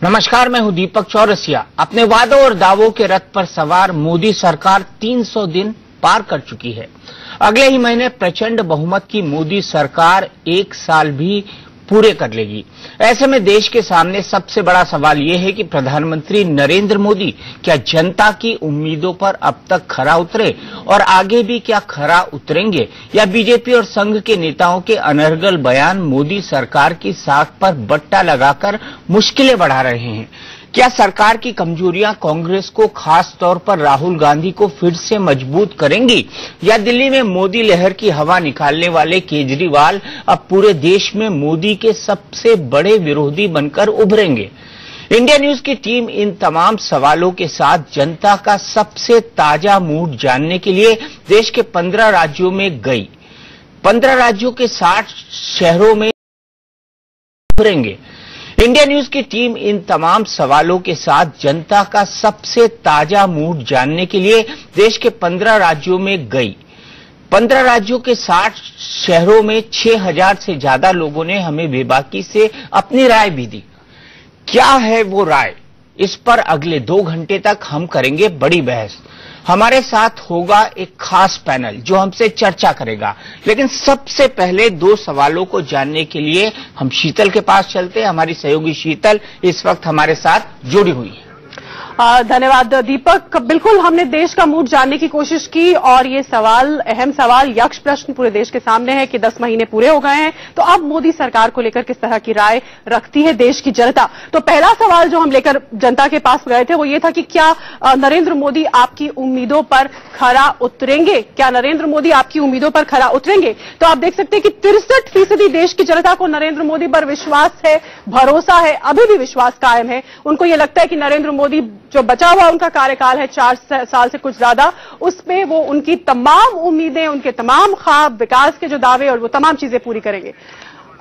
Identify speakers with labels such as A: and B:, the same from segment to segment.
A: नमस्कार, मैं हूं दीपक चौरसिया। अपने वादों और दावों के रथ पर सवार मोदी सरकार 300 दिन पार कर चुकी है। अगले ही महीने प्रचंड बहुमत की मोदी सरकार 1 साल भी पूरे कर लेगी। ऐसे में देश के सामने सबसे बड़ा सवाल यह है कि प्रधानमंत्री नरेंद्र मोदी क्या जनता की उम्मीदों पर अब तक खरा उतरे और आगे भी क्या खरा उतरेंगे, या बीजेपी और संघ के नेताओं के अनर्गल बयान मोदी सरकार की साख पर बट्टा लगाकर मुश्किलें बढ़ा रहे हैं। क्या सरकार की कमजोरियां कांग्रेस को, खास तौर पर राहुल गांधी को फिर से मजबूत करेंगी, या दिल्ली में मोदी लहर की हवा निकालने वाले केजरीवाल अब पूरे देश में मोदी के सबसे बड़े विरोधी बनकर उभरेंगे? इंडिया न्यूज की टीम इन तमाम सवालों के साथ जनता का सबसे ताजा मूड जानने के लिए देश के 15 राज्यों में गई। 15 राज्यों के 60 शहरों में उभरेंगे। इंडिया न्यूज की टीम इन तमाम सवालों के साथ जनता का सबसे ताजा मूड जानने के लिए देश के 15 राज्यों में गई। 15 राज्यों के 60 शहरों में 6000 से ज्यादा लोगों ने हमें बेबाकी से अपनी राय भी दी। क्या है वो राय, इस पर अगले 2 घंटे तक हम करेंगे बड़ी बहस। हमारे साथ होगा एक खास पैनल जो हमसे चर्चा करेगा, लेकिन सबसे पहले 2 सवालों को जानने के लिए हम शीतल के पास चलते हैं। हमारी सहयोगी शीतल इस वक्त हमारे साथ जुड़ी हुई है।
B: धन्यवाद दीपक। बिल्कुल, हमने देश का मूड जानने की कोशिश की और ये सवाल, अहम सवाल, यक्ष प्रश्न पूरे देश के सामने है कि 10 महीने पूरे हो गए हैं, तो अब मोदी सरकार को लेकर किस तरह की राय रखती है देश की जनता। तो पहला सवाल जो हम लेकर जनता के पास गए थे वो ये था कि क्या नरेंद्र मोदी आपकी उम्मीदों पर खरा उतरेंगे? क्या नरेंद्र मोदी आपकी उम्मीदों पर खरा उतरेंगे? तो आप देख सकते हैं कि 63% देश की जनता को नरेंद्र मोदी पर विश्वास है, भरोसा है, अभी भी विश्वास कायम है। उनको ये लगता है कि नरेंद्र मोदी जो बचा हुआ उनका कार्यकाल है 4 साल से कुछ ज्यादा, उसमें वो उनकी तमाम उम्मीदें, उनके तमाम ख्वाब, विकास के जो दावे और वो तमाम चीजें पूरी करेंगे।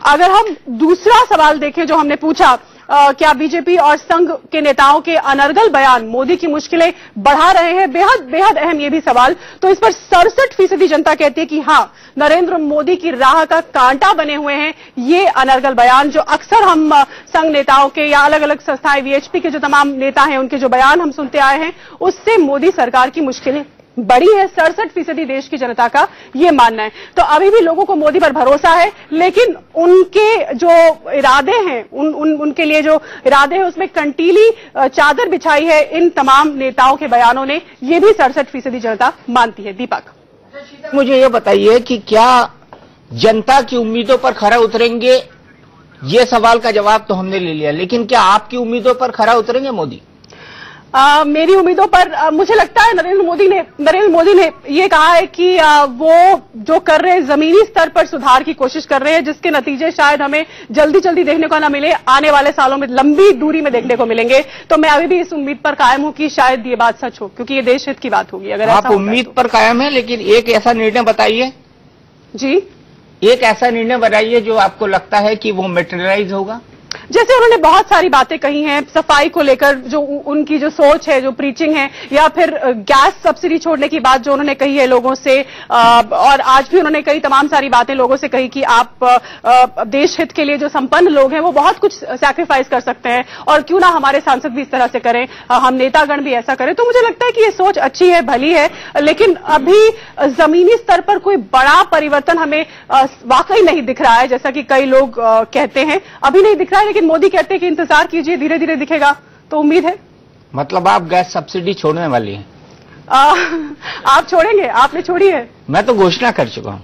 B: अगर हम दूसरा सवाल देखें जो हमने पूछा, क्या बीजेपी और संघ के नेताओं के अनर्गल बयान मोदी की मुश्किलें बढ़ा रहे हैं? बेहद बेहद अहम ये भी सवाल। तो इस पर 67% जनता कहती है कि हां, नरेंद्र मोदी की राह का कांटा बने हुए हैं ये अनर्गल बयान, जो अक्सर हम संघ नेताओं के या अलग अलग संस्थाएं, वीएचपी के जो तमाम नेता हैं उनके जो बयान हम सुनते आए हैं, उससे मोदी सरकार की मुश्किलें बड़ी है। 67% देश की जनता का ये मानना है। तो अभी भी लोगों को मोदी पर भरोसा है, लेकिन उनके जो इरादे हैं, उनके लिए जो इरादे हैं उसमें कंटीली चादर बिछाई है इन तमाम नेताओं के बयानों ने, ये भी 67% जनता मानती है। दीपक,
A: मुझे ये बताइए कि क्या जनता की उम्मीदों पर खरा उतरेंगे? ये सवाल का जवाब तो हमने ले लिया, लेकिन क्या आपकी उम्मीदों पर खरा उतरेंगे मोदी?
B: मेरी उम्मीदों पर मुझे लगता है नरेंद्र मोदी ने ये कहा है कि वो जो कर रहे हैं जमीनी स्तर पर सुधार की कोशिश कर रहे हैं, जिसके नतीजे शायद हमें जल्दी जल्दी देखने को ना मिले, आने वाले सालों में लंबी दूरी में देखने को मिलेंगे। तो मैं अभी भी इस उम्मीद पर कायम हूं कि शायद ये बात सच हो, क्योंकि ये देश हित की बात होगी। अगर
A: आप उम्मीद पर कायम है, लेकिन एक ऐसा निर्णय बताइए।
B: जी,
A: एक ऐसा निर्णय बताइए जो आपको लगता है कि वो मेटेरियलाइज होगा।
B: जैसे उन्होंने बहुत सारी बातें कही हैं सफाई को लेकर, जो उनकी जो सोच है, जो प्रीचिंग है, या फिर गैस सब्सिडी छोड़ने की बात जो उन्होंने कही है लोगों से, और आज भी उन्होंने कई तमाम सारी बातें लोगों से कही कि आप देश हित के लिए जो संपन्न लोग हैं वो बहुत कुछ सैक्रिफाइस कर सकते हैं, और क्यों ना हमारे सांसद भी इस तरह से करें, हम नेतागण भी ऐसा करें। तो मुझे लगता है कि ये सोच अच्छी है, भली है, लेकिन अभी जमीनी स्तर पर कोई बड़ा परिवर्तन हमें वाकई नहीं दिख रहा है, जैसा कि कई लोग कहते हैं, अभी नहीं दिख रहा है। लेकिन मोदी कहते हैं कि इंतजार कीजिए, धीरे धीरे दिखेगा, तो उम्मीद है।
A: मतलब आप गैस सब्सिडी छोड़ने वाली हैं?
B: आप छोड़ेंगे? आपने छोड़ी है?
A: मैं तो घोषणा कर चुका हूं।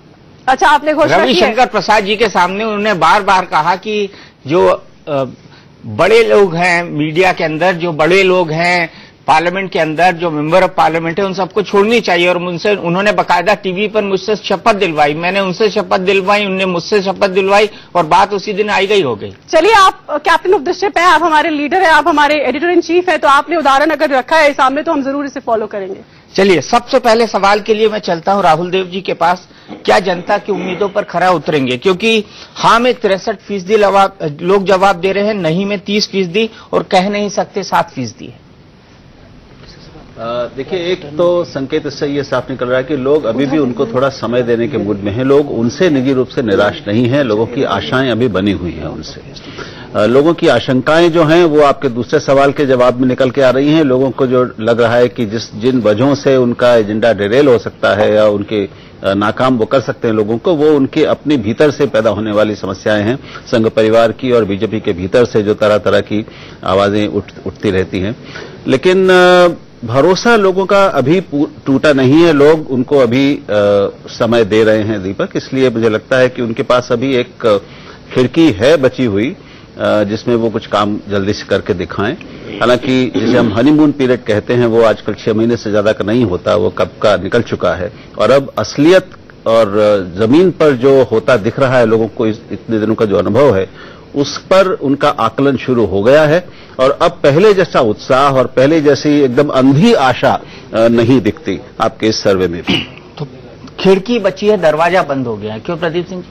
B: अच्छा, आपने घोषणा की है?
A: रविशंकर प्रसाद जी के सामने उन्होंने बार बार कहा कि जो बड़े लोग हैं मीडिया के अंदर, जो बड़े लोग हैं पार्लियामेंट के अंदर, जो मेंबर ऑफ पार्लियामेंट है, उन सबको छोड़नी चाहिए। और मुझसे उन्होंने बाकायदा टीवी पर मुझसे शपथ दिलवाई, मैंने उनसे शपथ दिलवाई, उन्होंने मुझसे शपथ दिलवाई, और बात उसी दिन आई गई हो गई।
B: चलिए, आप कैप्टन ऑफ द शिप हैं, आप हमारे लीडर हैं, आप हमारे एडिटर इन चीफ हैं, तो आपने उदाहरण अगर रखा है सामने तो हम जरूर इसे फॉलो करेंगे।
A: चलिए, सबसे पहले सवाल के लिए मैं चलता हूं राहुल देव जी के पास। क्या जनता की उम्मीदों पर खरा उतरेंगे? क्योंकि हाँ में 63% लोग जवाब दे रहे हैं, नहीं में 30% और कह नहीं सकते 7% है।
C: देखिए, एक तो संकेत इससे ये साफ निकल रहा है कि लोग अभी भी उनको थोड़ा समय देने के मूड में हैं। लोग उनसे निजी रूप से निराश नहीं हैं। लोगों की आशाएं अभी बनी हुई हैं उनसे। लोगों की आशंकाएं जो हैं वो आपके दूसरे सवाल के जवाब में निकल के आ रही हैं। लोगों को जो लग रहा है कि जिन वजहों से उनका एजेंडा डिरेल हो सकता है या उनके नाकाम वो कर सकते हैं लोगों को, वो उनके अपने भीतर से पैदा होने वाली समस्याएं हैं। संघ परिवार की और बीजेपी के भीतर से जो तरह तरह की आवाजें उठती रहती हैं। लेकिन भरोसा लोगों का अभी टूटा नहीं है। लोग उनको अभी समय दे रहे हैं दीपक। इसलिए मुझे लगता है कि उनके पास अभी एक खिड़की है बची हुई जिसमें वो कुछ काम जल्दी से करके दिखाएं। हालांकि जिसे हम हनीमून पीरियड कहते हैं वो आजकल 6 महीने से ज्यादा का नहीं होता, वो कब का निकल चुका है। और अब असलियत और जमीन पर जो होता दिख रहा है लोगों को, इतने दिनों का जो अनुभव है उस पर उनका आकलन शुरू हो गया है। और अब पहले जैसा उत्साह और पहले जैसी एकदम अंधी आशा नहीं दिखती आपके इस सर्वे में भी।
A: तो खिड़की बची है, दरवाजा बंद हो गया है, क्यों प्रदीप सिंह?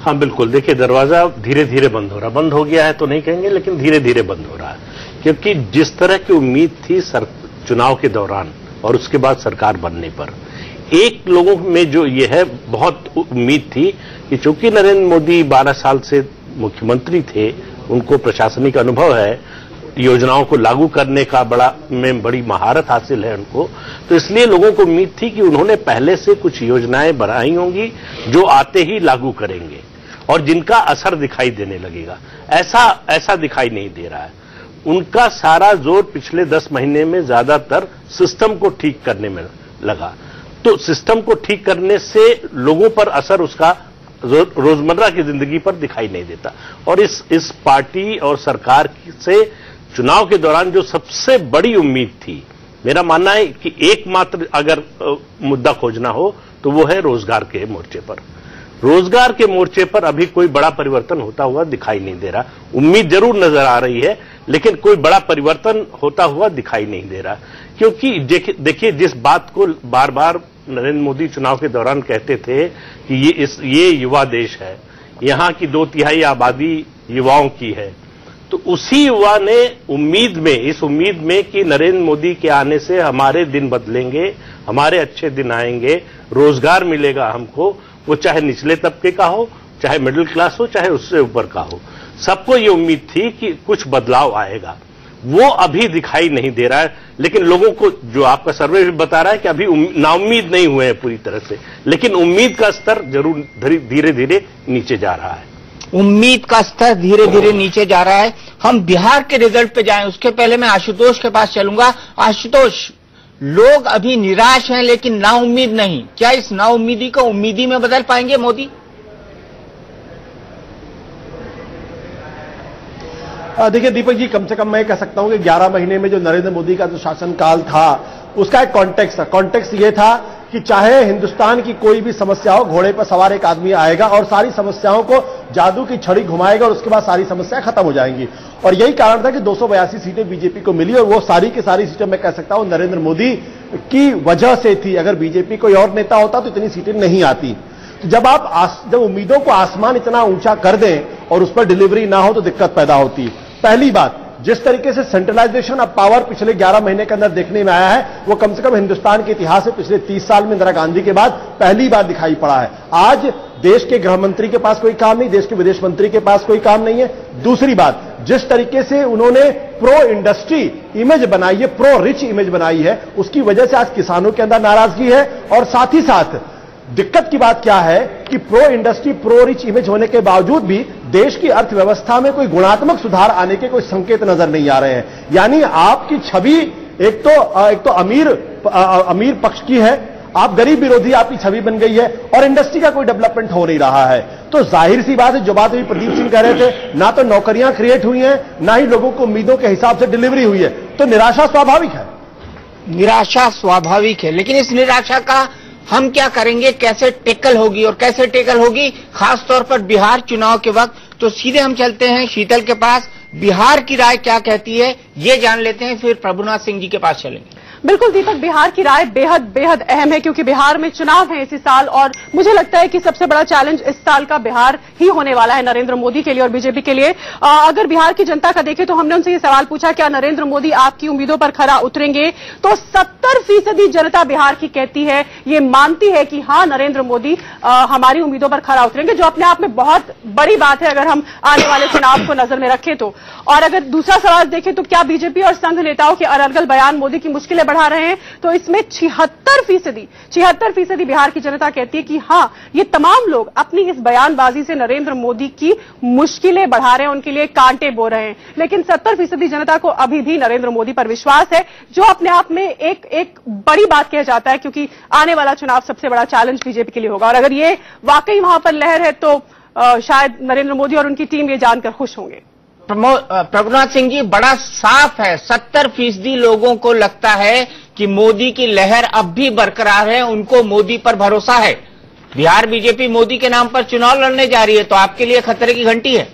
D: हाँ बिल्कुल, देखिए दरवाजा धीरे धीरे बंद हो रहा, बंद हो गया है तो नहीं कहेंगे, लेकिन धीरे धीरे बंद हो रहा है। क्योंकि जिस तरह की उम्मीद थी चुनाव के दौरान और उसके बाद सरकार बनने पर, एक लोगों में जो ये है बहुत उम्मीद थी कि चूंकि नरेंद्र मोदी 12 साल से मुख्यमंत्री थे, उनको प्रशासनिक अनुभव है, योजनाओं को लागू करने का बड़ी महारत हासिल है उनको, तो इसलिए लोगों को उम्मीद थी कि उन्होंने पहले से कुछ योजनाएं बनाई होंगी जो आते ही लागू करेंगे और जिनका असर दिखाई देने लगेगा। ऐसा दिखाई नहीं दे रहा है। उनका सारा जोर पिछले 10 महीने में ज्यादातर सिस्टम को ठीक करने में लगा। तो सिस्टम को ठीक करने से लोगों पर असर उसका रोजमर्रा की जिंदगी पर दिखाई नहीं देता। और इस पार्टी और सरकार से चुनाव के दौरान जो सबसे बड़ी उम्मीद थी, मेरा मानना है कि एकमात्र अगर मुद्दा खोजना हो तो वो है रोजगार के मोर्चे पर। रोजगार के मोर्चे पर अभी कोई बड़ा परिवर्तन होता हुआ दिखाई नहीं दे रहा। उम्मीद जरूर नजर आ रही है, लेकिन कोई बड़ा परिवर्तन होता हुआ दिखाई नहीं दे रहा। क्योंकि देखिए, जिस बात को बार बार नरेंद्र मोदी चुनाव के दौरान कहते थे कि ये युवा देश है, यहां की 2/3 आबादी युवाओं की है, तो उसी युवा ने इस उम्मीद में कि नरेंद्र मोदी के आने से हमारे दिन बदलेंगे, हमारे अच्छे दिन आएंगे, रोजगार मिलेगा हमको, वो चाहे निचले तबके का हो, चाहे मिडिल क्लास हो, चाहे उससे ऊपर का हो, सबको ये उम्मीद थी कि कुछ बदलाव आएगा। वो अभी दिखाई नहीं दे रहा है। लेकिन लोगों को, जो आपका सर्वे भी बता रहा है कि अभी नाउम्मीद नहीं हुए हैं पूरी तरह से, लेकिन उम्मीद का स्तर जरूर धीरे धीरे नीचे जा रहा है।
A: उम्मीद का स्तर धीरे धीरे नीचे जा रहा है। हम बिहार के रिजल्ट पे जाएं, उसके पहले मैं आशुतोष के पास चलूंगा। आशुतोष, लोग अभी निराश हैं लेकिन नाउम्मीद नहीं। क्या इस नाउम्मीदी को उम्मीदी में बदल पाएंगे मोदी?
E: देखिए दीपक जी, कम से कम मैं कह सकता हूं कि 11 महीने में जो नरेंद्र मोदी का जो शासनकाल था उसका एक कॉन्टेक्स्ट ये था कि चाहे हिंदुस्तान की कोई भी समस्या हो, घोड़े पर सवार एक आदमी आएगा और सारी समस्याओं को जादू की छड़ी घुमाएगा और उसके बाद सारी समस्याएं खत्म हो जाएंगी। और यही कारण था कि 282 सीटें बीजेपी को मिली और वो सारी की सारी सीटें मैं कह सकता हूं नरेंद्र मोदी की वजह से थी। अगर बीजेपी कोई और नेता होता तो इतनी सीटें नहीं आती। तो जब उम्मीदों को आसमान इतना ऊंचा कर दें और उस पर डिलीवरी ना हो तो दिक्कत पैदा होती है। पहली बात, जिस तरीके से सेंट्रलाइजेशन ऑफ पावर पिछले 11 महीने के अंदर देखने में आया है, वो कम से कम हिंदुस्तान के इतिहास में पिछले 30 साल में इंदिरा गांधी के बाद पहली बार दिखाई पड़ा है। आज देश के गृह मंत्री के पास कोई काम नहीं, देश के विदेश मंत्री के पास कोई काम नहीं है। दूसरी बात, जिस तरीके से उन्होंने प्रो इंडस्ट्री इमेज बनाई है, प्रो रिच इमेज बनाई है, उसकी वजह से आज किसानों के अंदर नाराजगी है। और साथ ही साथ दिक्कत की बात क्या है कि pro industry, pro rich image होने के बावजूद भी देश की अर्थव्यवस्था में कोई गुणात्मक सुधार आने के कोई संकेत नजर नहीं आ रहे हैं। यानी आपकी छवि एक तो अमीर पक्ष की है, आप गरीब विरोधी आपकी छवि बन गई है और इंडस्ट्री का कोई डेवलपमेंट हो नहीं रहा है। तो जाहिर सी बात है, जो बात अभी प्रदीप सिंह कह रहे थे, ना तो नौकरियां क्रिएट हुई हैं, ना ही लोगों को उम्मीदों के हिसाब से डिलीवरी हुई है। तो निराशा स्वाभाविक है।
A: निराशा स्वाभाविक है, लेकिन इस निराशा का हम क्या करेंगे, कैसे टेकल होगी और कैसे टेकल होगी खासतौर पर बिहार चुनाव के वक्त। तो सीधे हम चलते हैं शीतल के पास, बिहार की राय क्या कहती है ये जान लेते हैं, फिर प्रभुनाथ सिंह जी के पास चलेंगे।
B: बिल्कुल दीपक, बिहार की राय बेहद बेहद अहम है क्योंकि बिहार में चुनाव है इसी साल और मुझे लगता है कि सबसे बड़ा चैलेंज इस साल का बिहार ही होने वाला है नरेंद्र मोदी के लिए और बीजेपी के लिए। अगर बिहार की जनता का देखें तो हमने उनसे ये सवाल पूछा, क्या नरेंद्र मोदी आपकी उम्मीदों पर खरा उतरेंगे? तो 70% जनता बिहार की कहती है, ये मानती है कि हाँ नरेंद्र मोदी हमारी उम्मीदों पर खरा उतरेंगे, जो अपने आप में बहुत बड़ी बात है अगर हम आने वाले चुनाव को नजर में रखें तो। और अगर दूसरा सवाल देखें तो क्या बीजेपी और संघ नेताओं के अनर्गल बयान मोदी की मुश्किलें बढ़ा रहे हैं? तो इसमें 76% बिहार की जनता कहती है कि हाँ ये तमाम लोग अपनी इस बयानबाजी से नरेंद्र मोदी की मुश्किलें बढ़ा रहे हैं, उनके लिए कांटे बो रहे हैं। लेकिन 70% जनता को अभी भी नरेंद्र मोदी पर विश्वास है, जो अपने आप में एक बड़ी बात कह जाता है क्योंकि आने वाला चुनाव सबसे बड़ा चैलेंज बीजेपी के लिए होगा। और अगर ये वाकई वहां पर लहर है तो शायद नरेंद्र मोदी और उनकी टीम ये जानकर खुश होंगे।
A: प्रभुनाथ सिंह जी, बड़ा साफ है, 70% लोगों को लगता है कि मोदी की लहर अब भी बरकरार है, उनको मोदी पर भरोसा है। बिहार बीजेपी मोदी के नाम पर चुनाव लड़ने जा रही है, तो आपके लिए खतरे की घंटी है।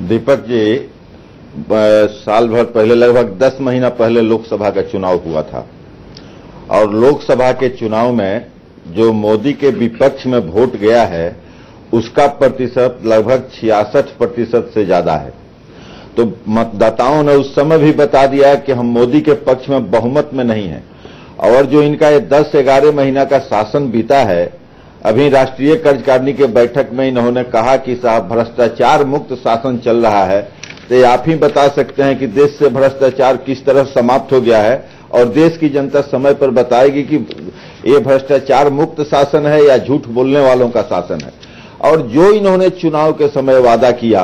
F: दीपक जी, साल भर पहले, लगभग 10 महीना पहले लोकसभा का चुनाव हुआ था और लोकसभा के चुनाव में जो मोदी के विपक्ष में वोट गया है उसका प्रतिशत लगभग 66% से ज्यादा है। तो मतदाताओं ने उस समय भी बता दिया कि हम मोदी के पक्ष में बहुमत में नहीं है। और जो इनका ये 10-11 महीना का शासन बीता है, अभी राष्ट्रीय कार्यकारिणी के बैठक में इन्होंने कहा कि साहब भ्रष्टाचार मुक्त शासन चल रहा है। तो आप ही बता सकते हैं कि देश से भ्रष्टाचार किस तरह समाप्त हो गया है और देश की जनता समय पर बताएगी कि ये भ्रष्टाचार मुक्त शासन है या झूठ बोलने वालों का शासन है। और जो इन्होंने चुनाव के समय वादा किया,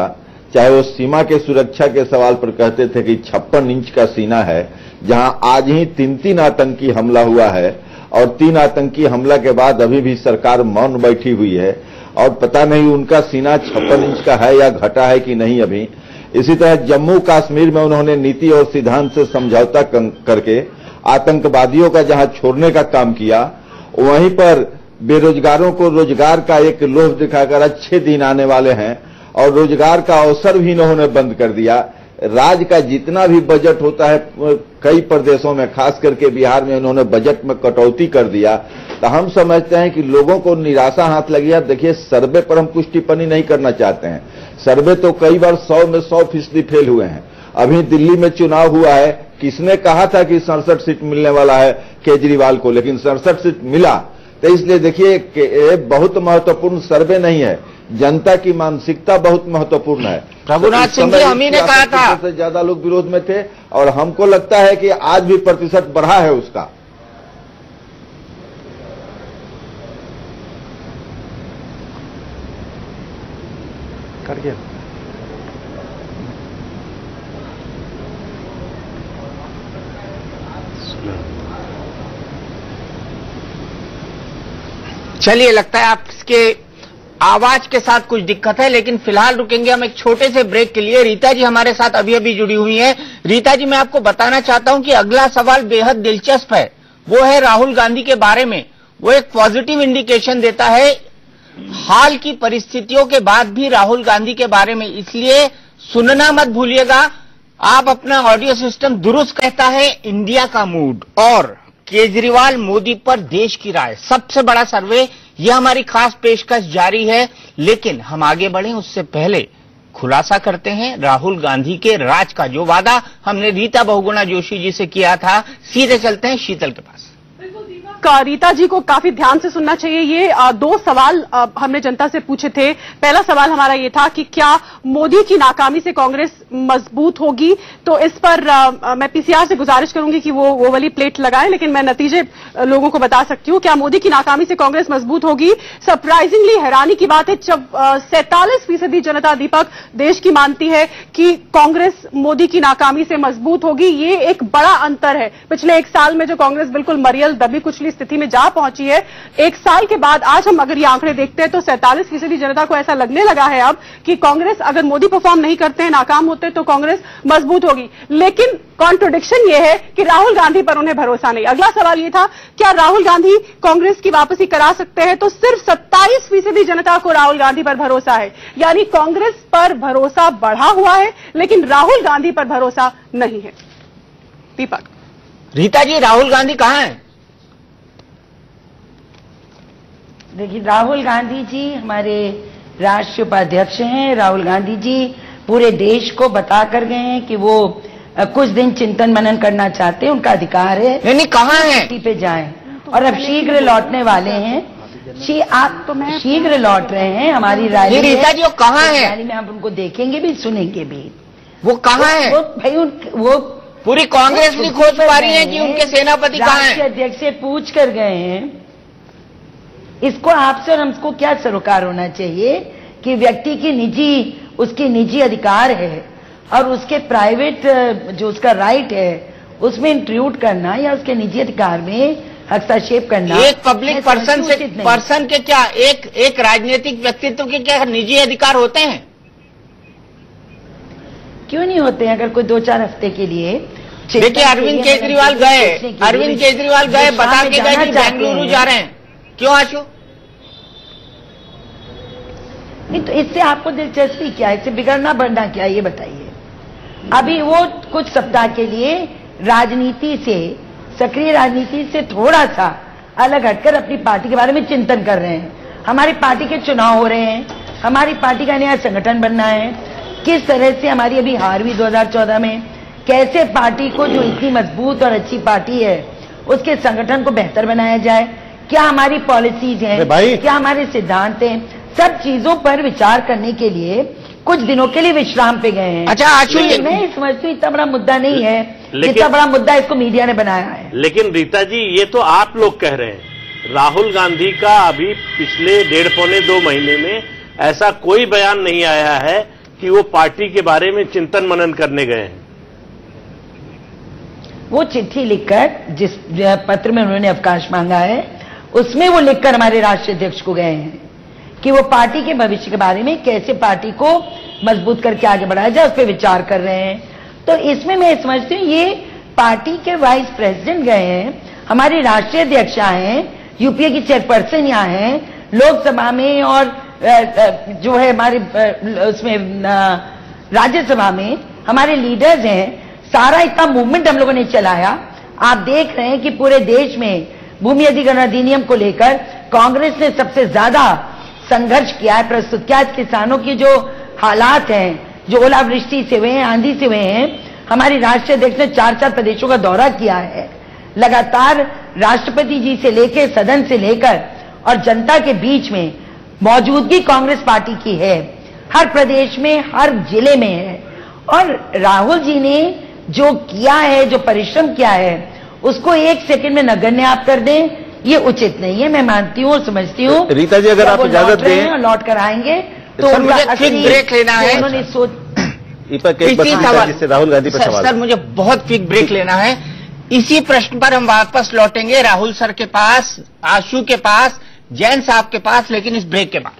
F: चाहे वो सीमा के सुरक्षा के सवाल पर कहते थे कि 56 इंच का सीना है, जहां आज ही 3 आतंकी हमला हुआ है और 3 आतंकी हमला के बाद अभी भी सरकार मौन बैठी हुई है और पता नहीं उनका सीना 56 इंच का है या घटा है कि नहीं अभी। इसी तरह जम्मू कश्मीर में उन्होंने नीति और सिद्धांत से समझौता करके आतंकवादियों का जहां छोड़ने का काम किया, वहीं पर बेरोजगारों को रोजगार का एक लोभ दिखाकर अच्छे दिन आने वाले हैं और रोजगार का अवसर भी इन्होंने बंद कर दिया। राज्य का जितना भी बजट होता है कई प्रदेशों में, खास करके बिहार में उन्होंने बजट में कटौती कर दिया। तो हम समझते हैं कि लोगों को निराशा हाथ लगी है। देखिए, सर्वे पर हम कुछ टिप्पणी नहीं करना चाहते हैं। सर्वे तो कई बार 100 में 100% फेल हुए हैं। अभी दिल्ली में चुनाव हुआ है, किसने कहा था कि 67 सीट मिलने वाला है केजरीवाल को, लेकिन 67 सीट मिला। तो इसलिए देखिए ये बहुत महत्वपूर्ण सर्वे नहीं है, जनता की मानसिकता बहुत महत्वपूर्ण है।
A: प्रभुनाथ सिंह जी, हम ही ने कहा था
F: से ज्यादा लोग विरोध में थे और हमको लगता है कि आज भी प्रतिशत बढ़ा है उसका।
D: कर गया।
A: चलिए, लगता है आपके आवाज के साथ कुछ दिक्कत है, लेकिन फिलहाल रुकेंगे हम एक छोटे से ब्रेक के लिए। रीता जी हमारे साथ अभी अभी जुड़ी हुई हैं। रीता जी, मैं आपको बताना चाहता हूं कि अगला सवाल बेहद दिलचस्प है, वो है राहुल गांधी के बारे में। वो एक पॉजिटिव इंडिकेशन देता है हाल की परिस्थितियों के बाद भी राहुल गांधी के बारे में, इसलिए सुनना मत भूलिएगा। आप अपना ऑडियो सिस्टम दुरुस्त कहता है इंडिया का मूड और केजरीवाल मोदी पर देश की राय, सबसे बड़ा सर्वे, यह हमारी खास पेशकश जारी है। लेकिन हम आगे बढ़ें उससे पहले खुलासा करते हैं राहुल गांधी के राज का, जो वादा हमने रीता बहुगुणा जोशी जी से किया था। सीधे चलते हैं शीतल के पास।
B: रीता जी को काफी ध्यान से सुनना चाहिए। ये 2 सवाल हमने जनता से पूछे थे। पहला सवाल हमारा ये था कि क्या मोदी की नाकामी से कांग्रेस मजबूत होगी, तो इस पर मैं पीसीआर से गुजारिश करूंगी कि वो वाली प्लेट लगाएं, लेकिन मैं नतीजे लोगों को बता सकती हूं। क्या मोदी की नाकामी से कांग्रेस मजबूत होगी? सरप्राइजिंगली हैरानी की बात है, 47% जनता दीपक देश की मानती है कि कांग्रेस मोदी की नाकामी से मजबूत होगी। ये एक बड़ा अंतर है। पिछले 1 साल में जो कांग्रेस बिल्कुल मरियल दबी कुचली की स्थिति में जा पहुंची है। एक साल के बाद आज हम अगर ये आंकड़े देखते हैं तो 47% जनता को ऐसा लगने लगा है अब कि कांग्रेस, अगर मोदी परफॉर्म नहीं करते हैं, नाकाम होते हैं, तो कांग्रेस मजबूत होगी। लेकिन कॉन्ट्रोडिक्शन ये है कि राहुल गांधी पर उन्हें भरोसा नहीं। अगला सवाल ये था, क्या राहुल गांधी कांग्रेस की वापसी करा सकते हैं? तो सिर्फ 27% जनता को राहुल गांधी पर भरोसा है, यानी कांग्रेस पर भरोसा बढ़ा हुआ है लेकिन राहुल गांधी पर भरोसा नहीं है। दीपक।
A: रीता जी, राहुल गांधी कहां है?
G: देखिए, राहुल गांधी जी हमारे राष्ट्रीय उपाध्यक्ष हैं। राहुल गांधी जी पूरे देश को बता कर गए हैं कि वो कुछ दिन चिंतन मनन करना चाहते हैं, उनका अधिकार है।
A: नहीं, कहां है?
G: छुट्टी पे जाएं और अब शीघ्र लौटने वाले हैं। आप तो मैं शीघ्र लौट रहे हैं। हमारी रैली
A: रीता जी, वो कहां है?
G: रैली में आप उनको देखेंगे भी, सुनेंगे भी।
A: वो कहां है?
G: भाई वो
A: पूरी कांग्रेस नहीं खोज पा रही है कि उनके सेनापति कहां हैं?
G: राष्ट्रीय अध्यक्ष से पूछ कर गए हैं। इसको आपसे और हमको क्या सरोकार होना चाहिए कि व्यक्ति की उसकी निजी अधिकार है और उसके प्राइवेट जो उसका राइट है उसमें इंट्रूड करना या उसके निजी अधिकार में हस्तक्षेप करना।
A: एक पब्लिक पर्सन के क्या, एक राजनीतिक व्यक्तित्व के क्या निजी अधिकार होते हैं?
G: क्यों नहीं होते हैं? अगर कोई 2-4 हफ्ते के लिए
A: देखिए, अरविंद केजरीवाल गए, बता के गए कि बेंगलुरु जा रहे हैं। क्यों आशु?
G: नहीं तो इससे आपको दिलचस्पी क्या है? इससे बिगड़ना बढ़ना क्या है, ये बताइए। अभी वो कुछ सप्ताह के लिए राजनीति से, सक्रिय राजनीति से थोड़ा सा अलग हटकर अपनी पार्टी के बारे में चिंतन कर रहे हैं। हमारी पार्टी के चुनाव हो रहे हैं, हमारी पार्टी का नया संगठन बनना है, किस तरह से हमारी अभी हार हुई 2014 में, कैसे पार्टी को, जो इतनी मजबूत और अच्छी पार्टी है, उसके संगठन को बेहतर बनाया जाए, क्या हमारी पॉलिसीज हैं, क्या हमारे सिद्धांत हैं, सब चीजों पर विचार करने के लिए कुछ दिनों के लिए विश्राम पे गए हैं।
A: अच्छा आशु,
G: मैं समझती हूँ इतना बड़ा मुद्दा नहीं है जितना बड़ा मुद्दा इसको मीडिया ने बनाया है।
D: लेकिन रीता जी, ये तो आप लोग कह रहे हैं। राहुल गांधी का अभी पिछले 1.5-2 महीने में ऐसा कोई बयान नहीं आया है कि वो पार्टी के बारे में चिंतन मनन करने गए हैं।
G: वो चिट्ठी लिखकर, जिस पत्र में उन्होंने अवकाश मांगा है, उसमें वो लिखकर हमारे राष्ट्रीय अध्यक्ष को गए हैं कि वो पार्टी के भविष्य के बारे में, कैसे पार्टी को मजबूत करके आगे बढ़ाया जाए, उस पर विचार कर रहे हैं। तो इसमें मैं समझती हूँ ये पार्टी के वाइस प्रेसिडेंट गए हैं, हमारी राष्ट्रीय अध्यक्ष हैं, यूपीए की चेयरपर्सन यहाँ हैं, लोकसभा में और जो है हमारे उसमें राज्यसभा में हमारे लीडर्स हैं। सारा इतना मूवमेंट हम लोगों ने चलाया। आप देख रहे हैं कि पूरे देश में भूमि अधिग्रहण अधिनियम को लेकर कांग्रेस ने सबसे ज्यादा संघर्ष किया है, प्रस्तुत किया। किसानों की जो हालात हैं, जो ओलावृष्टि से हुए हैं, आंधी से हुए हैं, हमारी राष्ट्रीय अध्यक्ष ने 4 प्रदेशों का दौरा किया है। लगातार राष्ट्रपति जी से लेकर, सदन से लेकर और जनता के बीच में मौजूदगी कांग्रेस पार्टी की है, हर प्रदेश में, हर जिले में है। और राहुल जी ने जो किया है, जो परिश्रम किया है, उसको 1 सेकंड में नगण्य आप कर दें, ये उचित नहीं है। मैं मानती हूँ और समझती हूँ।
C: रीता जी, अगर आप इजाजत दें
G: और लौट कर आएंगे तो
A: सर, मुझे क्विक ब्रेक लेना है।
G: उन्होंने
C: जिससे राहुल गांधी पर सवाल।
A: सर, मुझे बहुत क्विक ब्रेक लेना है। इसी प्रश्न पर हम वापस लौटेंगे राहुल सर के पास, आशु के पास, जैन साहब के पास, लेकिन इस ब्रेक के बाद।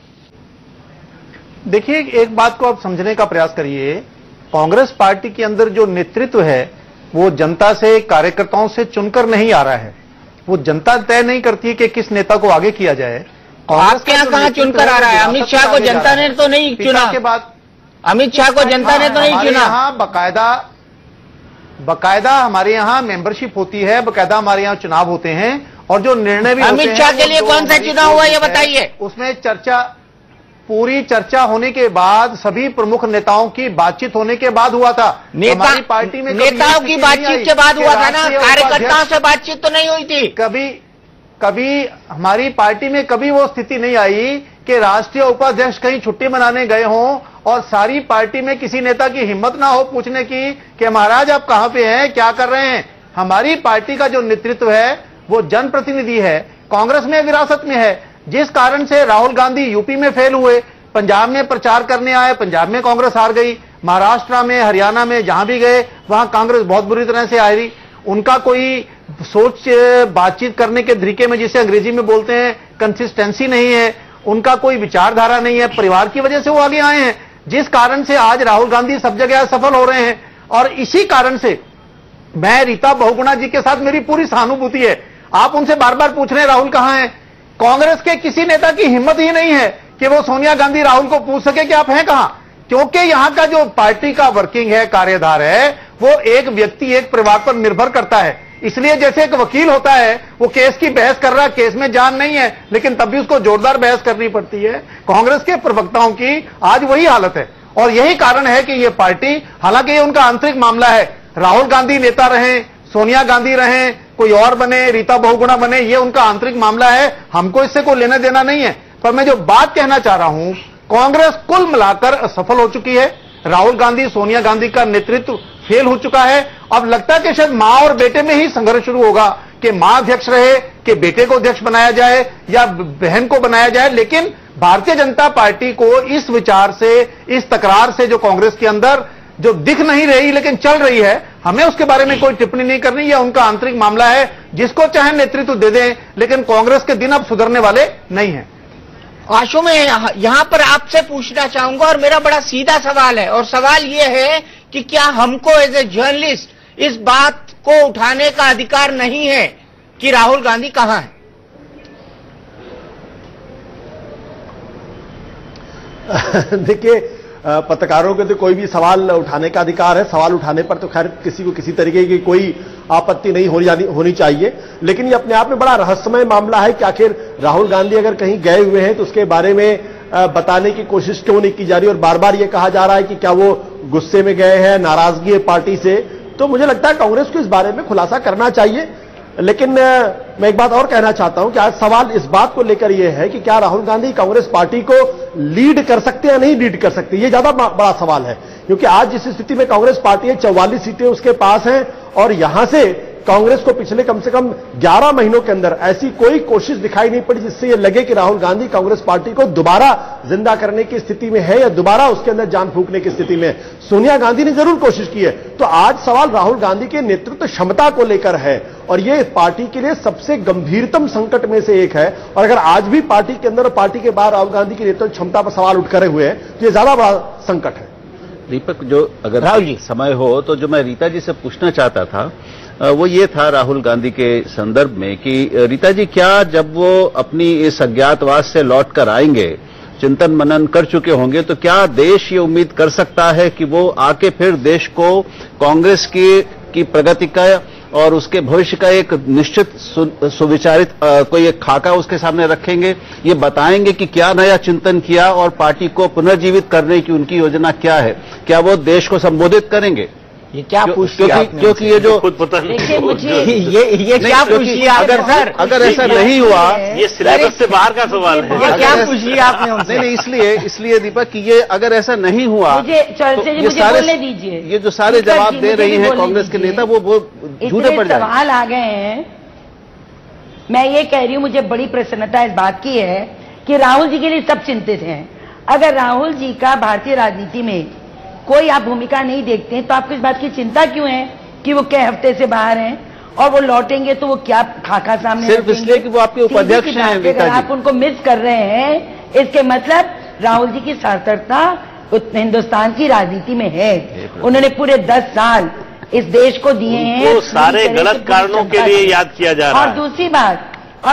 E: देखिए, एक बात को आप समझने का प्रयास करिए। कांग्रेस पार्टी के अंदर जो नेतृत्व है वो जनता से, कार्यकर्ताओं से चुनकर नहीं आ रहा है। वो जनता तय नहीं करती है कि किस नेता को आगे किया जाए।
A: आपके यहाँ कहाँ चुनकर आ रहा है? अमित शाह को जनता ने तो नहीं चुना
E: के बाद,
A: अमित शाह को जनता ने तो नहीं चुना।
E: यहाँ बकायदा हमारे यहाँ मेंबरशिप होती है, बकायदा हमारे यहाँ चुनाव होते हैं और जो निर्णय भी
A: अमित शाह के लिए कौन सा चुनाव हुआ ये बताइए।
E: उसमें पूरी चर्चा होने के बाद, सभी प्रमुख नेताओं की बातचीत होने के बाद हुआ था। हमारी पार्टी में
A: नेताओं की बातचीत के बाद हुआ था ना, कार्यकर्ताओं से बातचीत तो नहीं हुई थी।
E: कभी हमारी पार्टी में कभी वो स्थिति नहीं आई कि राष्ट्रीय उपाध्यक्ष कहीं छुट्टी मनाने गए हों और सारी पार्टी में किसी नेता की हिम्मत ना हो पूछने की कि महाराज आप कहां पे हैं, क्या कर रहे हैं। हमारी पार्टी का जो नेतृत्व है वो जनप्रतिनिधि है, कांग्रेस में विरासत में है। जिस कारण से राहुल गांधी यूपी में फेल हुए, पंजाब में प्रचार करने आए, पंजाब में कांग्रेस हार गई, महाराष्ट्र में, हरियाणा में जहां भी गए वहां कांग्रेस बहुत बुरी तरह से हारी। उनका कोई
H: सोच बातचीत करने के तरीके में, जिसे अंग्रेजी में बोलते हैं कंसिस्टेंसी नहीं है, उनका कोई विचारधारा नहीं है, परिवार की वजह से वो आगे आए हैं, जिस कारण से आज राहुल गांधी सब जगह सफल हो रहे हैं। और इसी कारण से मैं रीता बहुगुणा जी के साथ मेरी पूरी सहानुभूति है। आप उनसे बार बार पूछ रहे हैं राहुल कहां हैं। कांग्रेस के किसी नेता की हिम्मत ही नहीं है कि वो सोनिया गांधी राहुल को पूछ सके कि आप हैं कहां, क्योंकि यहां का जो पार्टी का वर्किंग है, कार्यधार है, वो एक व्यक्ति एक परिवार पर निर्भर करता है। इसलिए जैसे एक वकील होता है, वो केस की बहस कर रहा है, केस में जान नहीं है, लेकिन तब भी उसको जोरदार बहस करनी पड़ती है। कांग्रेस के प्रवक्ताओं की आज वही हालत है और यही कारण है कि ये पार्टी, हालांकि ये उनका आंतरिक मामला है, राहुल गांधी नेता रहें, सोनिया गांधी रहें, कोई और बने, रीता बहुगुणा बने, ये उनका आंतरिक मामला है, हमको इससे कोई लेना देना नहीं है। पर मैं जो बात कहना चाह रहा हूं, कांग्रेस कुल मिलाकर असफल हो चुकी है। राहुल गांधी, सोनिया गांधी का नेतृत्व फेल हो चुका है। अब लगता है कि शायद मां और बेटे में ही संघर्ष शुरू होगा कि मां अध्यक्ष रहे, कि बेटे को अध्यक्ष बनाया जाए या बहन को बनाया जाए। लेकिन भारतीय जनता पार्टी को इस विचार से, इस तकरार से जो कांग्रेस के अंदर जो दिख नहीं रही लेकिन चल रही है, हमें उसके बारे में कोई टिप्पणी नहीं करनी। यह उनका आंतरिक मामला है, जिसको चाहे नेतृत्व दे दें, लेकिन कांग्रेस के दिन अब सुधरने वाले नहीं हैं।
A: आशु, मैं यहां पर आपसे पूछना चाहूंगा और मेरा बड़ा सीधा सवाल है, और सवाल यह है कि क्या हमको एज ए जर्नलिस्ट इस बात को उठाने का अधिकार नहीं है कि राहुल गांधी कहां है?
E: देखिए, पत्रकारों के तो कोई भी सवाल उठाने का अधिकार है। सवाल उठाने पर तो खैर किसी को किसी तरीके की कोई आपत्ति नहीं होनी चाहिए। लेकिन ये अपने आप में बड़ा रहस्यमय मामला है कि आखिर राहुल गांधी अगर कहीं गए हुए हैं तो उसके बारे में बताने की कोशिश क्यों नहीं की जा रही, और बार बार ये कहा जा रहा है कि क्या वो गुस्से में गए हैं, नाराजगी है पार्टी से। तो मुझे लगता है कांग्रेस को इस बारे में खुलासा करना चाहिए। लेकिन मैं एक बात और कहना चाहता हूं कि आज सवाल इस बात को लेकर यह है कि क्या राहुल गांधी कांग्रेस पार्टी को लीड कर सकते हैं या नहीं लीड कर सकते। यह ज्यादा बड़ा सवाल है, क्योंकि आज जिस स्थिति में कांग्रेस पार्टी है, 44 सीटें उसके पास हैं, और यहां से कांग्रेस को पिछले कम से कम 11 महीनों के अंदर ऐसी कोई कोशिश दिखाई नहीं पड़ी जिससे यह लगे कि राहुल गांधी कांग्रेस पार्टी को दोबारा जिंदा करने की स्थिति में है या दोबारा उसके अंदर जान फूंकने की स्थिति में। सोनिया गांधी ने जरूर कोशिश की है। तो आज सवाल राहुल गांधी के नेतृत्व क्षमता को लेकर है, और यह पार्टी के लिए सबसे गंभीरतम संकट में से एक है। और अगर आज भी पार्टी के अंदर और पार्टी के बाहर राहुल गांधी की नेतृत्व क्षमता पर सवाल उठ करे हुए हैं तो यह ज्यादा बड़ा संकट है।
C: दीपक, जो अगर राहुल जी समय हो तो जो मैं रीता जी से पूछना चाहता था वो ये था राहुल गांधी के संदर्भ में कि रीता जी, क्या जब वो अपनी इस अज्ञातवास से लौट कर आएंगे, चिंतन मनन कर चुके होंगे, तो क्या देश ये उम्मीद कर सकता है कि वो आके फिर देश को कांग्रेस की प्रगति का और उसके भविष्य का एक निश्चित सुविचारित कोई एक खाका उसके सामने रखेंगे, ये बताएंगे कि क्या नया चिंतन किया और पार्टी को पुनर्जीवित करने की उनकी योजना क्या है? क्या वो देश को संबोधित करेंगे?
A: ये क्या पूछ लिया?
C: क्योंकि ये जो
D: खुद पता नहीं,
A: ये क्या पूछ लिया?
C: अगर ऐसा नहीं हुआ,
D: ये सिलेबस से बाहर का सवाल है।
A: ये क्या पूछ लिया आपने उनसे?
C: नहीं, इसलिए दीपक कि ये अगर ऐसा नहीं हुआ
G: मुझे बोलने दीजिए।
C: ये जो सारे जवाब दे रही हैं कांग्रेस के नेता, वो झूठे पड़ जाए।
G: सवाल आ गए हैं। मैं ये कह रही हूं, मुझे बड़ी प्रसन्नता इस बात की है कि राहुल जी के लिए सब चिंतित हैं। अगर राहुल जी का भारतीय राजनीति में कोई आप भूमिका नहीं देखते हैं तो आपको इस बात की चिंता क्यों है कि वो कई हफ्ते से बाहर हैं और वो लौटेंगे तो वो क्या खाका सामने
C: सिर्फ इसलिए कि वो आपके उपाध्यक्ष हैं।
G: अगर आप उनको मिस कर रहे हैं, इसके मतलब राहुल जी की सार्थकता हिंदुस्तान की राजनीति में है। उन्होंने पूरे 10 साल इस देश को दिए हैं,
D: सारे गलत कारणों के लिए याद किया जा रहा है।
G: और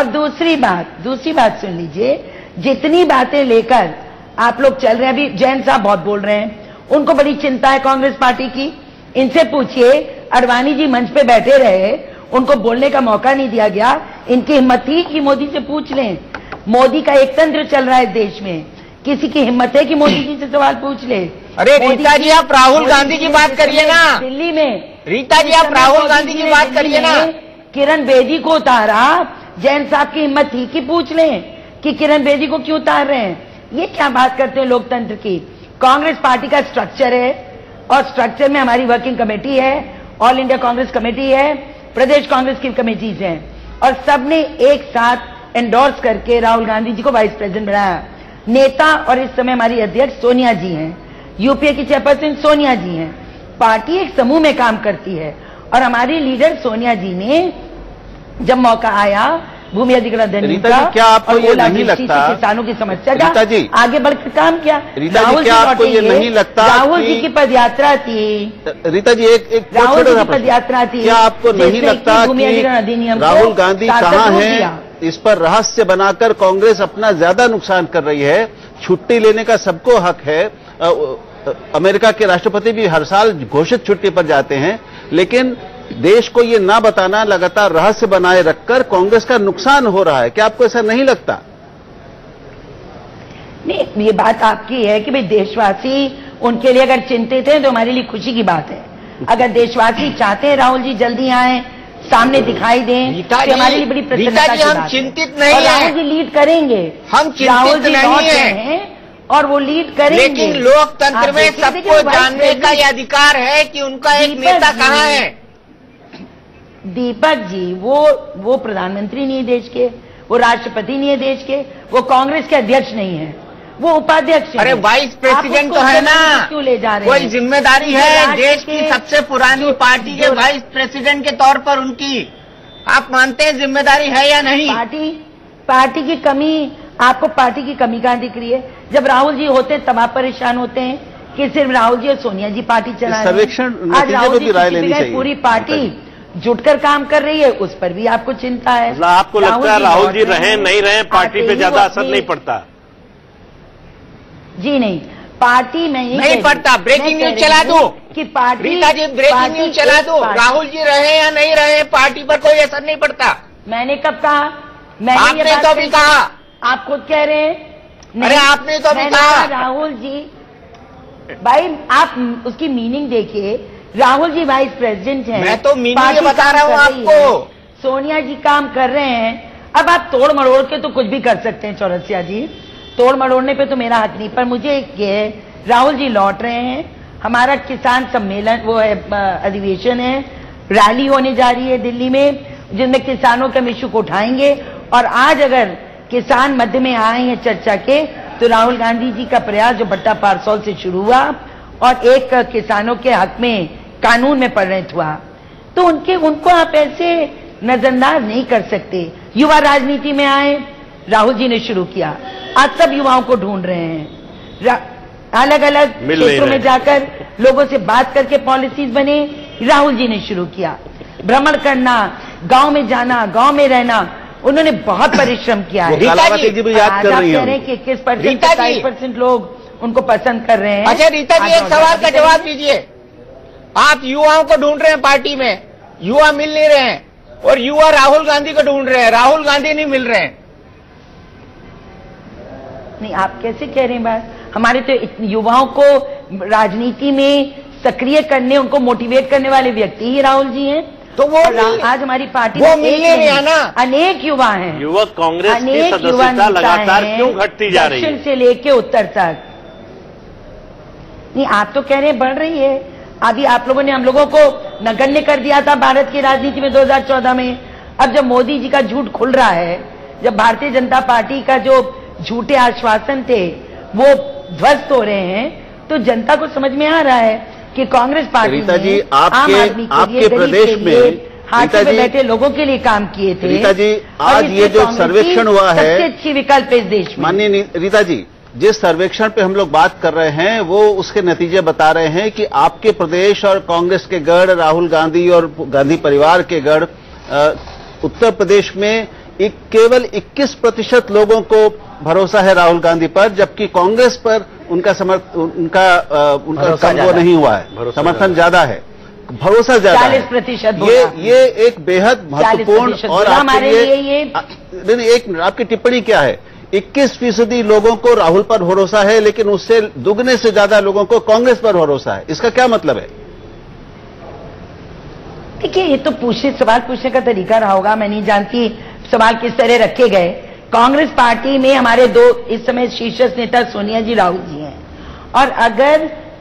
G: दूसरी बात सुन लीजिए, जितनी बातें लेकर आप लोग चल रहे हैं, अभी जैन साहब बहुत बोल रहे हैं, उनको बड़ी चिंता है कांग्रेस पार्टी की। इनसे पूछिए, अडवाणी जी मंच पे बैठे रहे, उनको बोलने का मौका नहीं दिया गया। इनकी हिम्मत थी कि मोदी से पूछ लें। मोदी का एक तंत्र चल रहा है इस देश में, किसी की हिम्मत है कि मोदी जी से सवाल पूछ ले?
A: अरे रीता जी, आप राहुल गांधी की बात करिए ना।
G: दिल्ली में
A: रीता जी, आप राहुल गांधी की बात करिए ना।
G: किरण बेदी को उतारा, जैन साहब की हिम्मत थी कि पूछ लें कि किरण बेदी को क्यों उतार रहे हैं? ये क्या बात करते हैं लोकतंत्र की? कांग्रेस पार्टी का स्ट्रक्चर है, और स्ट्रक्चर में हमारी वर्किंग कमेटी है, ऑल इंडिया कांग्रेस कमेटी है, प्रदेश कांग्रेस की कमेटीज हैं, और सबने एक साथ एंडोर्स करके राहुल गांधी जी को वाइस प्रेसिडेंट बनाया। नेता और इस समय हमारी अध्यक्ष सोनिया जी हैं, यूपीए की चेयरपर्सन सोनिया जी हैं। पार्टी एक समूह में काम करती है, और हमारी लीडर सोनिया जी ने जब मौका आया भूमि अधिग्रहण
C: रीता जी, क्या आपको ये नहीं लगता
G: किसानों की समस्या का
C: रीता जी
G: आगे बढ़कर काम किया?
C: रीता जी, क्या आपको ये नहीं लगता
G: राहुल जी की पदयात्रा थी?
C: रीता जी एक
G: राहुल जी की पदयात्रा थी।
C: क्या आपको नहीं लगता कि राहुल गांधी कहाँ हैं? इस पर रहस्य बनाकर कांग्रेस अपना ज्यादा नुकसान कर रही है। छुट्टी लेने का सबको हक है। अमेरिका के राष्ट्रपति भी हर साल घोषित छुट्टी पर जाते हैं, लेकिन देश को ये ना बताना, लगातार रहस्य बनाए रखकर कांग्रेस का नुकसान हो रहा है। क्या आपको ऐसा नहीं लगता?
G: नहीं, ये बात आपकी है कि भाई देशवासी उनके लिए अगर चिंतित हैं तो हमारे लिए खुशी की बात है। अगर देशवासी चाहते हैं राहुल जी जल्दी आए, सामने दिखाई दें, तो हमारे लिए बड़ी प्रसन्नता की बात है।
A: हम चिंतित नहीं हैं।
G: राहुल जी लीड करेंगे,
A: हम
G: राहुल जी
A: चिंतित नहीं
G: हैं और वो लीड करेंगे।
A: लेकिन लोकतंत्र में सबको जानने का ये अधिकार है कि उनका एक नेता कहाँ है।
G: दीपक जी, वो प्रधानमंत्री नहीं है देश के, वो राष्ट्रपति नहीं है देश के, वो कांग्रेस के अध्यक्ष नहीं है, वो उपाध्यक्ष है।
A: अरे वाइस प्रेसिडेंट तो है ना,
G: क्यों ले जा रहे हैं?
A: कोई जिम्मेदारी है देश की सबसे पुरानी पार्टी के वाइस प्रेसिडेंट के तौर पर उनकी, आप मानते हैं जिम्मेदारी है या नहीं?
G: पार्टी की कमी, आपको पार्टी की कमी कहाँ दिख रही है? जब राहुल जी होते हैं तब आप परेशान होते हैं कि सिर्फ राहुल जी और सोनिया जी पार्टी चला रहे हैं।
C: सर्वेक्षण
G: आज राहुल जी
C: राय लेनी चाहिए।
G: पूरी पार्टी जुटकर काम कर रही है, उस पर भी आपको चिंता है।
D: मतलब आपको लगता है राहुल जी रहे नहीं रहे पार्टी पे ज्यादा असर नहीं पड़ता?
G: जी नहीं, पार्टी नहीं
A: पड़ता। ब्रेकिंग न्यूज चला दो
G: कि party,
A: Rita ji breaking news चला दो, राहुल जी रहे या नहीं रहे पार्टी पर कोई असर नहीं पड़ता।
G: मैंने कब कहा?
A: आपने तो अभी कहा,
G: आप खुद कह रहे हैं।
A: अरे आपने तो अभी कहा
G: राहुल जी, भाई आप उसकी मीनिंग देखिए। राहुल जी वाइस प्रेसिडेंट हैं,
A: मैं तो मीनिंग बता रहा हूँ आपको।
G: सोनिया जी काम कर रहे हैं। अब आप तोड़ मरोड़ के तो कुछ भी कर सकते हैं चौरसिया जी, तोड़ मरोड़ने पे तो मेरा हाथ नहीं। पर मुझे ये है, राहुल जी लौट रहे हैं, हमारा किसान सम्मेलन वो है, अधिवेशन है, रैली होने जा रही है दिल्ली में, जिनमें किसानों के इशू को उठाएंगे। और आज अगर किसान मध्य में आए हैं चर्चा के, तो राहुल गांधी जी का प्रयास जो भट्टा पारसौल से शुरू हुआ और एक किसानों के हक में कानून में परिणत हुआ, तो उनको आप ऐसे नजरअंदाज नहीं कर सकते। युवा राजनीति में आए, राहुल जी ने शुरू किया, आज सब युवाओं को ढूंढ रहे हैं, अलग अलग क्षेत्रों में जाकर लोगों से बात करके पॉलिसीज बने, राहुल जी ने शुरू किया। भ्रमण करना, गांव में जाना, गांव में रहना, उन्होंने बहुत परिश्रम किया है।
C: कलावती जी भी याद कर रही हैं
G: कि 21%, 27% लोग उनको पसंद कर रहे हैं।
A: अच्छा रीता जी, एक सवाल का जवाब दीजिए। आप युवाओं को ढूंढ रहे हैं पार्टी में, युवा मिल नहीं रहे हैं, और युवा राहुल गांधी को ढूंढ रहे हैं, राहुल गांधी नहीं मिल रहे हैं।
G: नहीं, आप कैसे कह रहे हैं बात? हमारे तो युवाओं को राजनीति में सक्रिय करने, उनको मोटिवेट करने वाले व्यक्ति ही राहुल जी हैं।
A: तो वो
G: आज हमारी पार्टी
A: वो मिलने नहीं है ना,
G: अनेक युवा हैं।
D: युवक कांग्रेस की सदस्यता लगातार क्यों घटती जा रही है?
G: दक्षिण से लेके उत्तर तक। नहीं, आप तो कह रहे हैं बढ़ रही है। अभी आप लोगों ने हम लोगों को नगण्य कर दिया था भारत की राजनीति में 2014 में। अब जब मोदी जी का झूठ खुल रहा है, जब भारतीय जनता पार्टी का जो झूठे आश्वासन थे वो ध्वस्त हो रहे हैं, तो जनता को समझ में आ रहा है कि कांग्रेस पार्टी
C: रीता जी,
G: ने आम आदमी के लिए,
C: प्रदेश में
G: हाथों में बैठे लोगों के लिए काम किए थे।
C: रीता जी, आज ये जो सर्वेक्षण हुआ है,
G: सबसे अच्छी विकल्प इस देश में।
C: माननीय रीता जी, जिस सर्वेक्षण पे हम लोग बात कर रहे हैं, वो उसके नतीजे बता रहे हैं कि आपके प्रदेश और कांग्रेस के गढ़, राहुल गांधी और गांधी परिवार के गढ़, उत्तर प्रदेश में केवल 21% लोगों को भरोसा है राहुल गांधी पर, जबकि कांग्रेस पर उनका वो नहीं हुआ है, समर्थन ज्यादा है, भरोसा ज्यादा है।
G: 40%
C: ये एक बेहद महत्वपूर्ण और आपके लिए एक आपकी टिप्पणी क्या है? 21% लोगों को राहुल पर भरोसा है, लेकिन उससे दुगने से ज्यादा लोगों को कांग्रेस पर भरोसा है। इसका क्या मतलब है?
G: देखिए, ये तो सवाल पूछने का तरीका रहा होगा, मैं नहीं जानती सवाल किस तरह रखे गए। कांग्रेस पार्टी में हमारे दो इस समय शीर्ष नेता सोनिया जी, राहुल जी हैं, और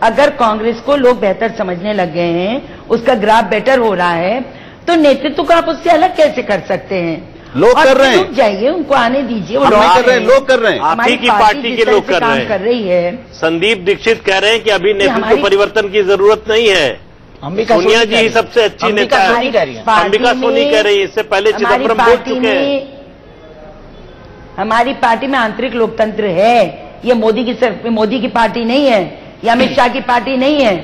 G: अगर कांग्रेस को लोग बेहतर समझने लग गए हैं, उसका ग्राफ बेटर हो रहा है, तो नेतृत्व को आप उससे अलग कैसे कर सकते हैं?
C: लोग कर रहे हैं,
G: जाइए, उनको आने दीजिए।
C: लोग कर रहे हैं,
D: आप ही की पार्टी के लोग कर रहे हैं।
G: कर रही है।
D: संदीप दीक्षित कह रहे हैं कि अभी नेतृत्व परिवर्तन की जरूरत नहीं है, सोनिया जी ही सबसे अच्छी नेता है। अंबिका सोनी कह रही है, इससे पहले चिदम्बरम बोल चुके हैं।
G: हमारी पार्टी में आंतरिक लोकतंत्र है। ये मोदी की सिर्फ मोदी की पार्टी नहीं है, या अमित शाह की पार्टी नहीं है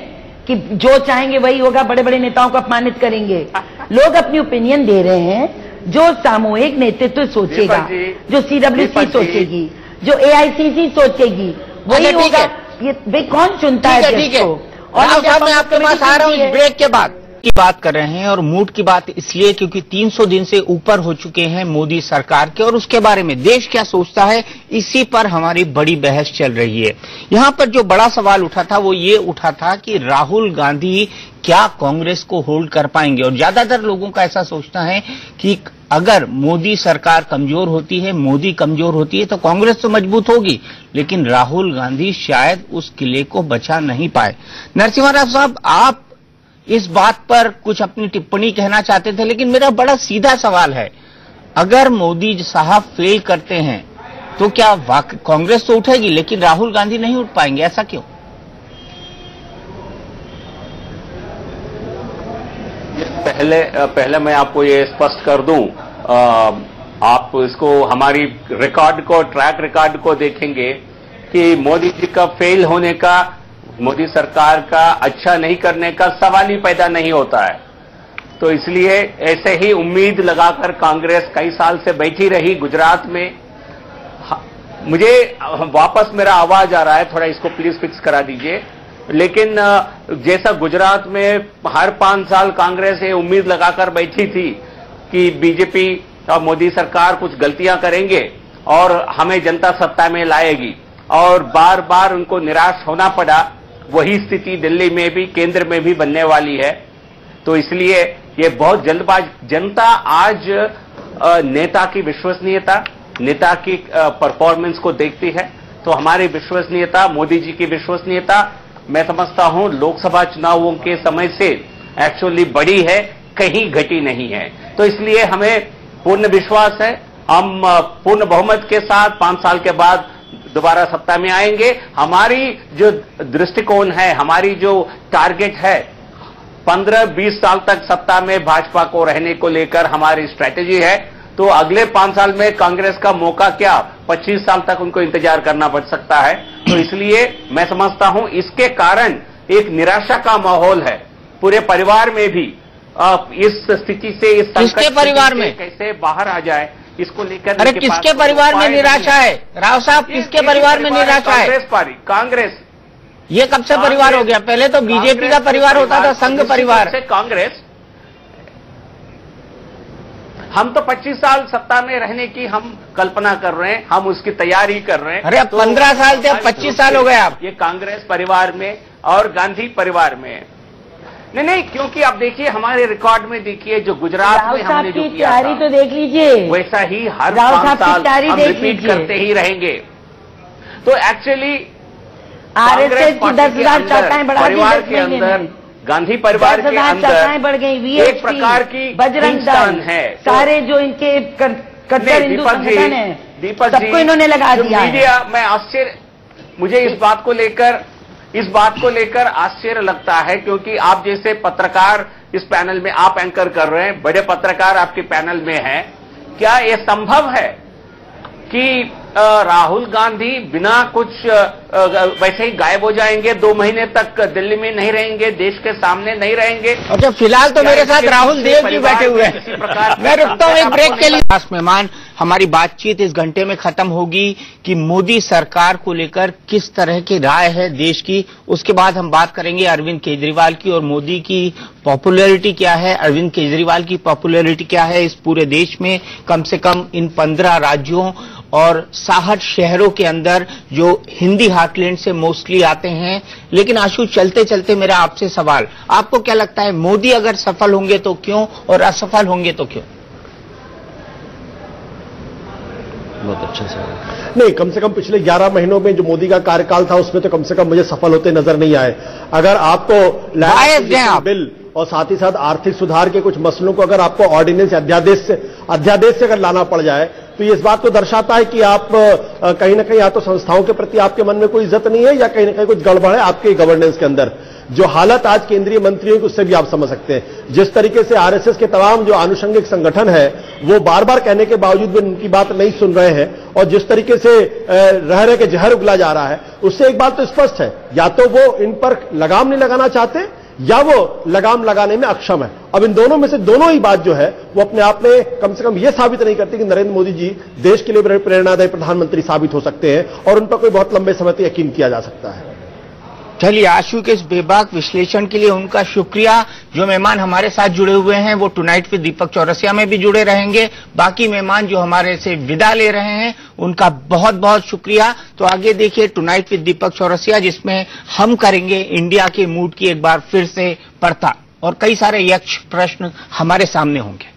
G: कि जो चाहेंगे वही होगा, बड़े बड़े नेताओं को अपमानित करेंगे। लोग अपनी ओपिनियन दे रहे हैं। जो सामूहिक नेतृत्व सोचेगा, जो CWC सोचेगी, जो AICC सोचेगी, वही होगा। ये भाई कौन चुनता है जिसको?
A: और साहब मैं आपके पास आ रहा हूँ ब्रेक के बाद की बात कर रहे हैं, और मूड की बात इसलिए क्योंकि 300 दिन से ऊपर हो चुके हैं मोदी सरकार के, और उसके बारे में देश क्या सोचता है, इसी पर हमारी बड़ी बहस चल रही है। यहां पर जो बड़ा सवाल उठा था वो ये उठा था कि राहुल गांधी क्या कांग्रेस को होल्ड कर पाएंगे, और ज्यादातर लोगों का ऐसा सोचना है कि अगर मोदी सरकार कमजोर होती है, मोदी कमजोर होती है, तो कांग्रेस तो मजबूत होगी, लेकिन राहुल गांधी शायद उस किले को बचा नहीं पाए। नरसिम्हा राव साहब, आप इस बात पर कुछ अपनी टिप्पणी कहना चाहते थे, लेकिन मेरा बड़ा सीधा सवाल है, अगर मोदी साहब फेल करते हैं तो क्या कांग्रेस तो उठेगी लेकिन राहुल गांधी नहीं उठ पाएंगे, ऐसा क्यों?
I: पहले मैं आपको ये स्पष्ट कर दूं, आप इसको हमारी ट्रैक रिकॉर्ड को देखेंगे कि मोदी जी का फेल होने का, मोदी सरकार का अच्छा नहीं करने का सवाल ही पैदा नहीं होता है। तो इसलिए ऐसे ही उम्मीद लगाकर कांग्रेस कई साल से बैठी रही गुजरात में। मुझे वापस मेरा आवाज आ रहा है, थोड़ा इसको प्लीज फिक्स करा दीजिए। लेकिन जैसा गुजरात में हर 5 साल कांग्रेस ये उम्मीद लगाकर बैठी थी कि बीजेपी और मोदी सरकार कुछ गलतियां करेंगे और हमें जनता सत्ता में लाएगी, और बार बार उनको निराश होना पड़ा। वही स्थिति दिल्ली में भी, केंद्र में भी बनने वाली है। तो इसलिए ये बहुत जल्दबाज, जनता आज नेता की विश्वसनीयता, नेता की परफॉर्मेंस को देखती है। तो हमारी विश्वसनीयता, मोदी जी की विश्वसनीयता, मैं समझता हूं लोकसभा चुनावों के समय से एक्चुअली बढ़ी है, कहीं घटी नहीं है। तो इसलिए हमें पूर्ण विश्वास है, हम पूर्ण बहुमत के साथ 5 साल के बाद दोबारा सत्ता में आएंगे। हमारी जो दृष्टिकोण है, हमारी जो टारगेट है, 15-20 साल तक सत्ता में भाजपा को रहने को लेकर हमारी स्ट्रैटेजी है। तो अगले 5 साल में कांग्रेस का मौका क्या, 25 साल तक उनको इंतजार करना पड़ सकता है। तो इसलिए मैं समझता हूं इसके कारण एक निराशा का माहौल है पूरे परिवार में भी। इस स्थिति से, इस
A: किसके परिवार में
I: कैसे बाहर आ जाए, इसको लेकर।
A: अरे किसके परिवार में निराशा है राव साहब, किसके परिवार में निराशा है?
I: कांग्रेस।
A: ये कब से परिवार हो गया? पहले तो बीजेपी का परिवार होता था, संघ परिवार
I: से कांग्रेस। हम तो 25 साल सत्ता में रहने की हम कल्पना कर रहे हैं, हम उसकी तैयारी कर रहे हैं।
A: अरे अब 15 साल थे, अब 25 साल हो गए आप।
I: ये कांग्रेस परिवार में और गांधी परिवार में नहीं, क्योंकि आप देखिए हमारे रिकॉर्ड में, देखिए जो गुजरात में हमने जो किया था,
G: तो देख लीजिए,
I: वैसा ही हर 5 साल हम रिपीट करते ही रहेंगे। तो एक्चुअली
G: RSS की 10,000 शाखाएं बढ़ा दी,
I: परिवार के अंदर, गांधी परिवार के अंदर
G: बढ़ गई,
I: एक प्रकार की
G: बजरंग दल है, सारे जो इनके कट्टर हिंदू संगठन है,
I: दीपक
G: सबको इन्होंने लगा दिया है।
I: मीडिया, मैं आश्चर्य, मुझे इस बात को लेकर आश्चर्य लगता है, क्योंकि आप जैसे पत्रकार इस पैनल में आप एंकर कर रहे हैं, बड़े पत्रकार आपके पैनल में हैं। क्या यह संभव है कि राहुल गांधी बिना कुछ वैसे ही गायब हो जाएंगे, 2 महीने तक दिल्ली में नहीं रहेंगे, देश के सामने नहीं रहेंगे?
A: अच्छा, फिलहाल तो मेरे साथ राहुल देव जी बैठे हुए हैं। मैं रुकता हूं एक ब्रेक के लिए। खास मेहमान, हमारी बातचीत इस घंटे में खत्म होगी कि मोदी सरकार को लेकर किस तरह की राय है देश की। उसके बाद हम बात करेंगे अरविंद केजरीवाल की, और मोदी की पॉपुलैरिटी क्या है, अरविंद केजरीवाल की पॉपुलैरिटी क्या है इस पूरे देश में, कम से कम इन 15 राज्यों और 60 शहरों के अंदर जो हिंदी हार्टलैंड से मोस्टली आते हैं। लेकिन आशु, चलते चलते मेरा आपसे सवाल, आपको क्या लगता है मोदी अगर सफल होंगे तो क्यों, और असफल होंगे तो क्यों?
C: बहुत अच्छा सवाल।
E: नहीं, कम से कम पिछले 11 महीनों में जो मोदी का कार्यकाल था उसमें तो कम से कम मुझे सफल होते नजर नहीं आए। अगर आपको बिल और साथ ही साथ आर्थिक सुधार के कुछ मसलों को अगर आपको ऑर्डिनेंस अध्यादेश से अगर लाना पड़ जाए तो ये इस बात को दर्शाता है कि आप कहीं ना कहीं या तो संस्थाओं के प्रति आपके मन में कोई इज्जत नहीं है या कहीं ना कहीं कुछ गड़बड़ है आपके गवर्नेंस के अंदर। जो हालत आज केंद्रीय मंत्रियों की, उससे भी आप समझ सकते हैं। जिस तरीके से आरएसएस के तमाम जो आनुषंगिक संगठन है वो बार बार कहने के बावजूद भी उनकी बात नहीं सुन रहे हैं, और जिस तरीके से रह के जहर उगला जा रहा है, उससे एक बात तो स्पष्ट है, या तो वो इन पर लगाम नहीं लगाना चाहते या वो लगाम लगाने में अक्षम है। अब इन दोनों में से दोनों ही बात जो है वो अपने आप में कम से कम ये साबित नहीं करती कि नरेंद्र मोदी जी देश के लिए प्रेरणादायी प्रधानमंत्री साबित हो सकते हैं और उन पर कोई बहुत लंबे समय तक यकीन किया जा सकता है।
A: चलिए, आशु के इस बेबाक विश्लेषण के लिए उनका शुक्रिया। जो मेहमान हमारे साथ जुड़े हुए हैं वो टुनाइट विद दीपक चौरसिया में भी जुड़े रहेंगे। बाकी मेहमान जो हमारे से विदा ले रहे हैं उनका बहुत बहुत शुक्रिया। तो आगे देखिए टुनाइट विद दीपक चौरसिया, जिसमें हम करेंगे इंडिया के मूड की एक बार फिर से पड़ताल और कई सारे यक्ष प्रश्न हमारे सामने होंगे।